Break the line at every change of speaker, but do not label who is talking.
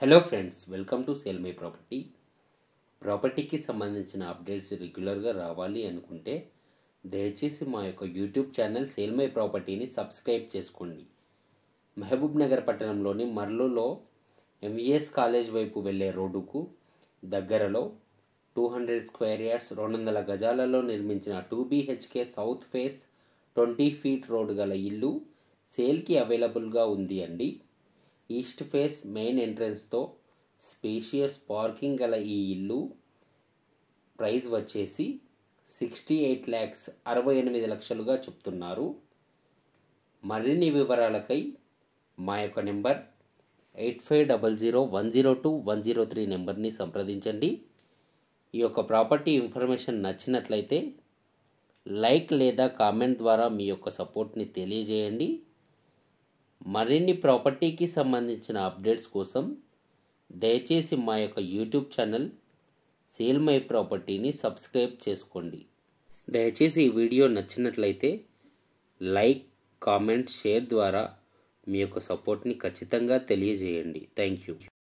Hello friends, welcome to sale my property. ప్రాపర్టీకి సంబంధించిన updates రెగ్యులర్గా రావాలి అనుకుంటే దయచేసి మా యొక్క యూట్యూబ్ ఛానల్ సేల్ మై ప్రాపర్టీని సబ్స్క్రైబ్ చేసుకోండి. మహబూబ్ నగర్ పట్టణంలోని మర్లులో ఎంవిఎస్ కాలేజ్ వైపు వెళ్ళే రోడ్డుకు దగ్గరలో 200 స్క్వేర్ యార్డ్స్ 200 గజాలలో నిర్మించిన 2BHK south face 20 feet road గల ఇల్లు సేల్కి అవైలబుల్గా ఉంది అండి. ఈస్ట్ ఫేస్ మెయిన్ ఎంట్రన్స్తో స్పేషియస్ పార్కింగ్ గల ఈ ఇల్లు ప్రైస్ వచ్చేసి 68 lakhs 68 లక్షలుగా చెప్తున్నారు. మరిన్ని వివరాలకై మా యొక్క నెంబర్ 8500102103 నెంబర్ని సంప్రదించండి. ఈ యొక్క ప్రాపర్టీ ఇన్ఫర్మేషన్ నచ్చినట్లయితే లైక్ లేదా కామెంట్ ద్వారా మీ యొక్క సపోర్ట్ని తెలియజేయండి. మరిన్ని ప్రాపర్టీకి సంబంధించిన అప్డేట్స్ కోసం దయచేసి మా యొక్క యూట్యూబ్ ఛానల్ సేల్ మై ప్రాపర్టీని సబ్స్క్రైబ్ చేసుకోండి. దయచేసి ఈ వీడియో నచ్చినట్లయితే లైక్, కామెంట్, షేర్ ద్వారా మీ యొక్క సపోర్ట్ని ఖచ్చితంగా తెలియజేయండి. Thank you.